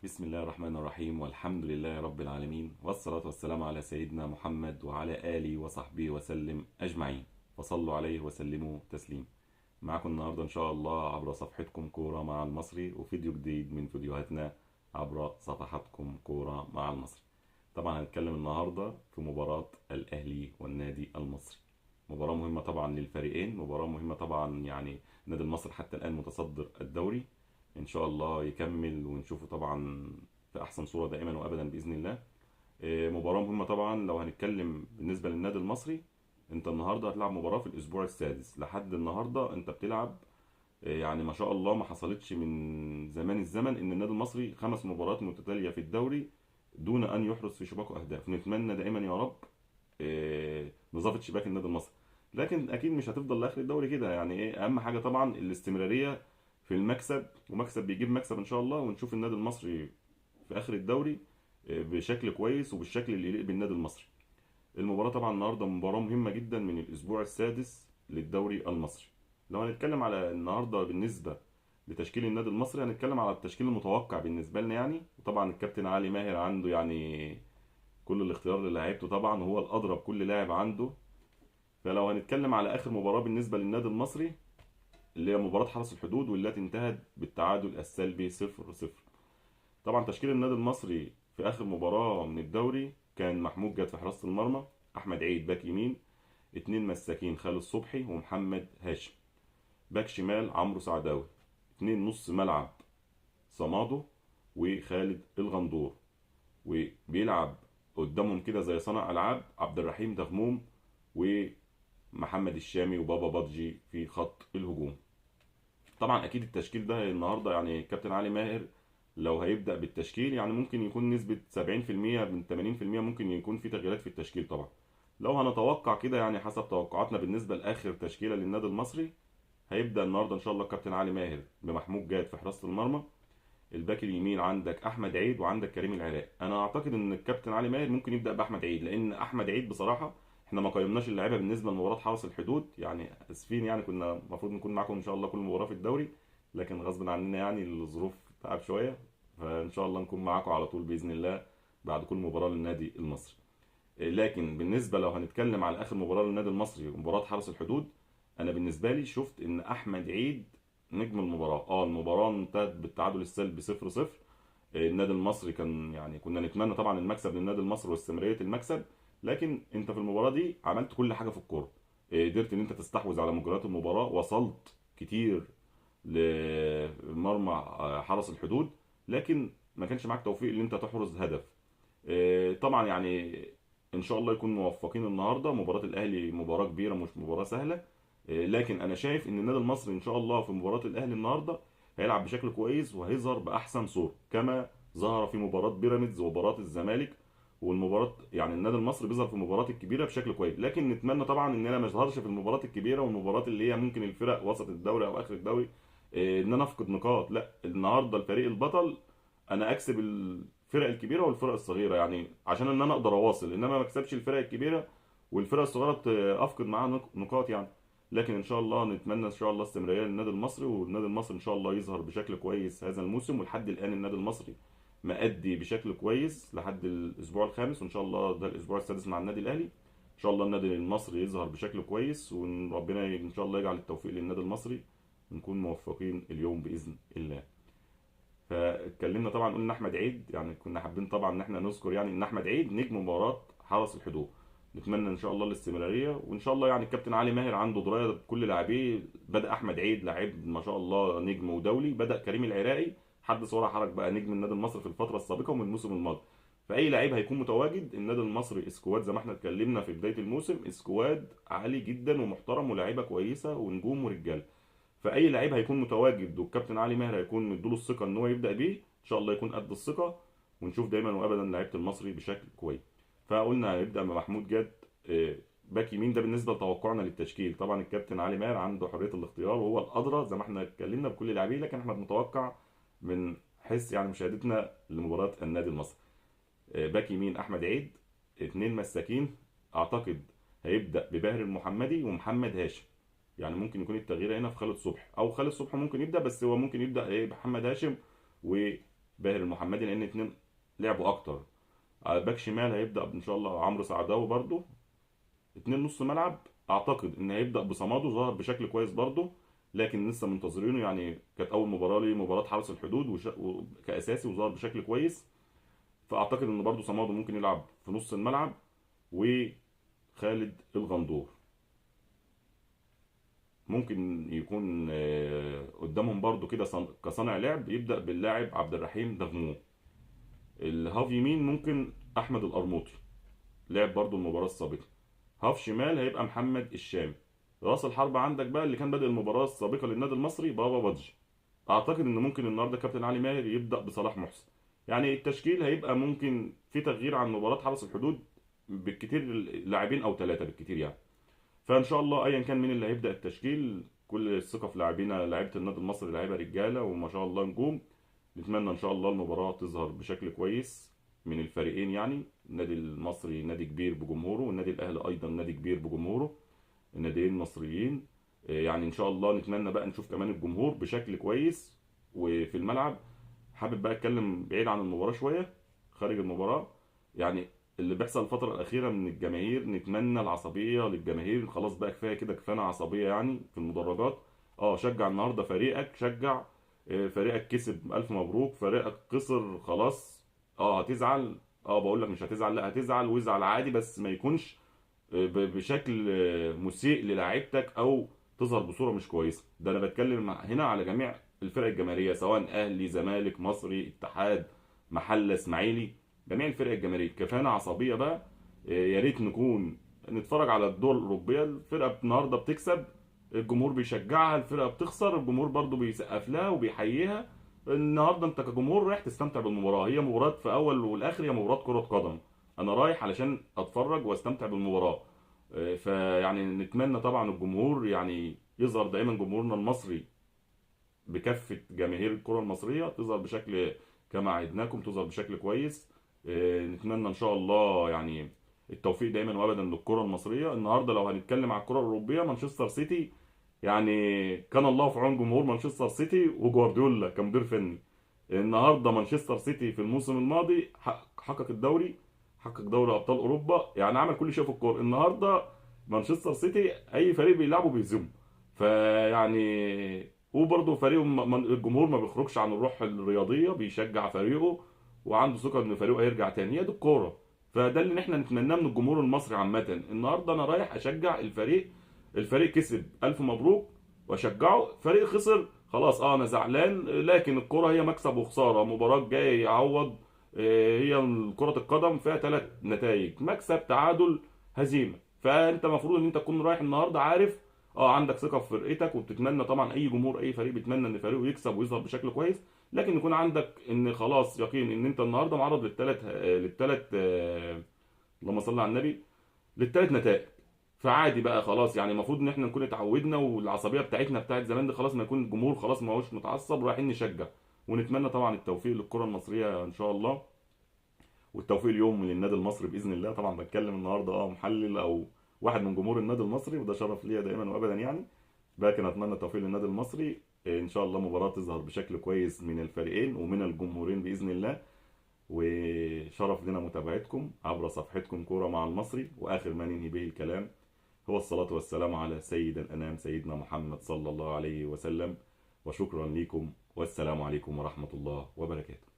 بسم الله الرحمن الرحيم، والحمد لله رب العالمين، والصلاة والسلام على سيدنا محمد وعلى آله وصحبه وسلم أجمعين، وصلوا عليه وسلموا تسليم. معكم النهاردة إن شاء الله عبر صفحتكم كورة مع المصري، وفيديو جديد من فيديوهاتنا عبر صفحتكم كورة مع المصري. طبعا هنتكلم النهاردة في مباراة الأهلي والنادي المصري. مباراة مهمة طبعا للفريقين، مباراة مهمة طبعا، يعني نادي المصري حتى الآن متصدر الدوري، ان شاء الله يكمل ونشوفه طبعا في احسن صورة دائما وابدا باذن الله. مباراة مهمة طبعا. لو هنتكلم بالنسبة للنادي المصري، انت النهاردة هتلعب مباراة في الاسبوع السادس. لحد النهاردة انت بتلعب، يعني ما شاء الله ما حصلتش من زمان الزمن ان النادي المصري 5 مباريات متتالية في الدوري دون ان يحرز في شباكه اهداف. نتمنى دائما يا رب نظافة شباك النادي المصري، لكن اكيد مش هتفضل لاخر الدوري كده. يعني ايه اهم حاجة؟ طبعا الاستمرارية في المكسب، ومكسب بيجيب مكسب ان شاء الله، ونشوف النادي المصري في اخر الدوري بشكل كويس وبالشكل اللي يليق بالنادي المصري. المباراة طبعا النهارده مباراة مهمة جدا من الاسبوع السادس للدوري المصري. لو هنتكلم على النهارده بالنسبة لتشكيل النادي المصري، هنتكلم على التشكيل المتوقع بالنسبة لنا يعني. وطبعا الكابتن علي ماهر عنده يعني كل الاختيار للاعيبته، طبعا هو الادرى بكل لاعب عنده. فلو هنتكلم على اخر مباراة بالنسبة للنادي المصري، اللي هي مباراة حرس الحدود والتي انتهت بالتعادل السلبي 0-0. طبعا تشكيل النادي المصري في اخر مباراة من الدوري كان محمود جاد في حراسة المرمى، احمد عيد باك يمين، 2 مساكين خالد صبحي ومحمد هاشم، باك شمال عمرو سعداوي، 2 نص ملعب صمادو وخالد الغندور، وبيلعب قدامهم كده زي صانع العاب عبد الرحيم دغموم ومحمد الشامي وبابا بادجي في خط الهجوم. طبعا اكيد التشكيل ده النهارده يعني كابتن علي ماهر لو هيبدا بالتشكيل يعني ممكن يكون نسبه 70% من 80% ممكن يكون في تغييرات في التشكيل طبعا. لو هنتوقع كده يعني حسب توقعاتنا بالنسبه لاخر تشكيله للنادي المصري، هيبدا النهارده ان شاء الله كابتن علي ماهر بمحمود جاد في حراسه المرمى. الباك اليمين عندك احمد عيد وعندك كريم العراق. انا اعتقد ان الكابتن علي ماهر ممكن يبدا باحمد عيد، لان احمد عيد بصراحه احنا ما قيمناش اللعيبه بالنسبه لمباراه حرس الحدود، يعني اسفين، يعني كنا المفروض نكون معاكم ان شاء الله كل مباراه في الدوري، لكن غصب عننا يعني الظروف تعب شويه. فان شاء الله نكون معاكم على طول باذن الله بعد كل مباراه للنادي المصري. لكن بالنسبه لو هنتكلم على اخر مباراه للنادي المصري ومباراه حرس الحدود، انا بالنسبه لي شفت ان احمد عيد نجم المباراه. المباراه انتهت بالتعادل السلبي 0-0. النادي المصري كان يعني كنا نتمنى طبعا المكسب للنادي المصري واستمراريه المكسب، لكن انت في المباراه دي عملت كل حاجه في الكوره. قدرت ان انت تستحوذ على مجريات المباراه، وصلت كتير لمرمى حرس الحدود، لكن ما كانش معاك توفيق ان انت تحرز هدف. طبعا يعني ان شاء الله يكون موفقين النهارده. مباراه الاهلي مباراه كبيره مش مباراه سهله، لكن انا شايف ان النادي المصري ان شاء الله في مباراه الاهلي النهارده هيلعب بشكل كويس وهيظهر باحسن صوره، كما ظهر في مباراه بيراميدز ومباراه الزمالك. والمباراه يعني النادي المصري بيظهر في المباريات الكبيره بشكل كويس، لكن نتمنى طبعا ان انا ما اظهرش في المباريات الكبيره والمباريات اللي هي ممكن الفرق وسط الدوري او اخر الدوري ان انا افقد نقاط. لا، النهارده الفريق البطل انا اكسب الفرق الكبيره والفرق الصغيره، يعني عشان ان انا اقدر اواصل، انما ما اكسبش الفرق الكبيره والفرق الصغيره افقد معاها نقاط يعني. لكن ان شاء الله نتمنى ان شاء الله استمراريه للنادي المصري، والنادي المصري ان شاء الله يظهر بشكل كويس هذا الموسم. ولحد الان النادي المصري مأدي بشكل كويس لحد الاسبوع الخامس، وان شاء الله ده الاسبوع السادس مع النادي الاهلي. ان شاء الله النادي المصري يظهر بشكل كويس، وربنا ان شاء الله يجعل التوفيق للنادي المصري، ونكون موفقين اليوم باذن الله. فاتكلمنا طبعا قلنا احمد عيد، يعني كنا حابين طبعا ان احنا نذكر يعني ان احمد عيد نجم مباراه حرس الحدود. نتمنى ان شاء الله الاستمراريه، وان شاء الله يعني الكابتن علي ماهر عنده درايه بكل لاعبيه. بدا احمد عيد لاعب ما شاء الله نجم ودولي، بدا كريم العراقي حدث ولا حرج بقى نجم النادي المصري في الفتره السابقه ومن الموسم الماضي. فاي لعيب هيكون متواجد، النادي المصري اسكواد زي ما احنا اتكلمنا في بدايه الموسم، اسكواد عالي جدا ومحترم ولاعيبه كويسه ونجوم ورجاله. فاي لعيب هيكون متواجد والكابتن علي ماهر هيكون مديله الثقه ان هو يبدا بيه، ان شاء الله يكون قد الثقه، ونشوف دايما وابدا لعيبه المصري بشكل كويس. فقلنا هيبدا بمحمود جاد باك يمين. ده بالنسبه لتوقعنا للتشكيل. طبعا الكابتن علي ماهر عنده حريه الاختيار وهو الادرى زي ما احنا اتكلمنا بكل لاعبيه، لكن احنا بنتوقع من حيث يعني مشاهدتنا لمباراه النادي المصري. باك يمين احمد عيد، 2 مساكين اعتقد هيبدا بباهر المحمدي ومحمد هاشم. يعني ممكن يكون التغيير هنا في خالد صبحي، او خالد صبحي ممكن يبدا، بس هو ممكن يبدا ايه محمد هاشم باهر المحمدي، لان اتنين لعبوا اكتر. على باك شمال هيبدا ان شاء الله عمرو سعداوي برضو. اتنين نص ملعب اعتقد ان هيبدا بصمادو، ظهر بشكل كويس برضو، لكن لسه منتظرينه. يعني كانت اول مباراه ليه مباراه حرس الحدود كاساسي وظهر بشكل كويس. فاعتقد ان برضو صمادو ممكن يلعب في نص الملعب، وخالد الغندور ممكن يكون قدامهم برضو كده كصانع لعب. يبدا باللاعب عبد الرحيم دغمو. الهاف يمين ممكن احمد القرموطي، لعب برضو المباراه السابقه. هاف شمال هيبقى محمد الشامي. راس الحربة عندك بقى اللي كان بادئ المباراة السابقة للنادي المصري بابا بادجي. اعتقد ان ممكن النهارده كابتن علي ماهر يبدأ بصلاح محسن. يعني التشكيل هيبقى ممكن في تغيير عن مباراة حرس الحدود، بالكتير لاعبين او ثلاثة بالكتير يعني. فان شاء الله ايا كان مين اللي هيبدأ التشكيل، كل الثقة في لاعبينا، لاعيبة النادي المصري لاعيبة رجالة وما شاء الله نجوم. نتمنى ان شاء الله المباراة تظهر بشكل كويس من الفريقين. يعني النادي المصري نادي كبير بجمهوره، والنادي الاهلي ايضا نادي كبير بجمهوره، الناديين مصريين. يعني ان شاء الله نتمنى بقى نشوف كمان الجمهور بشكل كويس وفي الملعب. حابب بقى اتكلم بعيد عن المباراة شوية، خارج المباراة. يعني اللي بيحصل الفترة الأخيرة من الجماهير، نتمنى العصبية للجماهير. خلاص بقى كفاية كده، كفاية عصبية يعني في المدرجات. اه شجع النهاردة فريقك، شجع. فريقك كسب ألف مبروك، فريقك خسر خلاص اه هتزعل. اه بقول لك مش هتزعل، لا هتزعل وازعل عادي، بس ما يكونش بشكل مسيء للاعيبتك او تظهر بصوره مش كويسه. ده انا بتكلم هنا على جميع الفرق الجماهيريه، سواء اهلي زمالك مصري اتحاد محله اسماعيلي، جميع الفرق الجماهيريه. كفانا عصبيه بقى. يا ريت نكون نتفرج على الدول الاوروبيه، الفرقه النهارده بتكسب الجمهور بيشجعها، الفرقه بتخسر الجمهور برضو بيسقف لها وبيحييها. النهارده انت كجمهور رايح تستمتع بالمباراه، هي مباراه في اول والاخر هي مباراه كره قدم. انا رايح علشان اتفرج واستمتع بالمباراه. فيعني نتمنى طبعا الجمهور يعني يظهر دايما، جمهورنا المصري بكافه جماهير الكره المصريه تظهر بشكل كما عدناكم، تظهر بشكل كويس. نتمنى ان شاء الله يعني التوفيق دايما وابدا للكره المصريه. النهارده لو هنتكلم على الكره الاوروبيه، مانشستر سيتي يعني كان الله في عون جمهور مانشستر سيتي وجوارديولا كمدير فني. النهارده مانشستر سيتي في الموسم الماضي حقق الدوري، حقق دوري ابطال اوروبا، يعني عمل كل شيء في الكوره. النهارده مانشستر سيتي اي فريق بيلعبه بيهزمه. فيعني وبرضه فريقه الجمهور ما بيخرجش عن الروح الرياضيه، بيشجع فريقه وعنده ثقه ان فريقه هيرجع تاني. هي دي الكوره. فده اللي احنا نتمناه من الجمهور المصري عامه. النهارده انا رايح اشجع الفريق، الفريق كسب الف مبروك واشجعه، فريق خسر خلاص اه انا زعلان. لكن الكرة هي مكسب وخسارة، مباراة جاي يعوض. هي كرة القدم فيها ثلاث نتائج: مكسب تعادل هزيمة. فانت المفروض ان انت تكون رايح النهارده عارف اه عندك ثقة في فرقتك، وبتتمنى طبعا اي جمهور اي فريق بيتمنى ان فريقه يكسب ويظهر بشكل كويس. لكن يكون عندك ان خلاص يقين ان انت النهارده معرض للثلاث اللهم صل على النبي، للثلاث نتائج. فعادي بقى خلاص، يعني المفروض ان احنا نكون اتعودنا، والعصبيه بتاعتنا بتاعت زمان دي خلاص، ما يكون الجمهور خلاص ما هوش متعصب ورايحين نشجع. ونتمنى طبعا التوفيق للكره المصريه ان شاء الله، والتوفيق اليوم للنادي المصري باذن الله. طبعا بتكلم النهارده محلل او واحد من جمهور النادي المصري، وده شرف ليا دائما وابدا يعني. لكن اتمنى التوفيق للنادي المصري. ان شاء الله مباراه تظهر بشكل كويس من الفريقين ومن الجمهورين باذن الله. وشرف لنا متابعتكم عبر صفحتكم كوره مع المصري. واخر ما ننهي به الكلام هو الصلاة والسلام على سيد الأنام سيدنا محمد صلى الله عليه وسلم. وشكرا لكم، والسلام عليكم ورحمة الله وبركاته.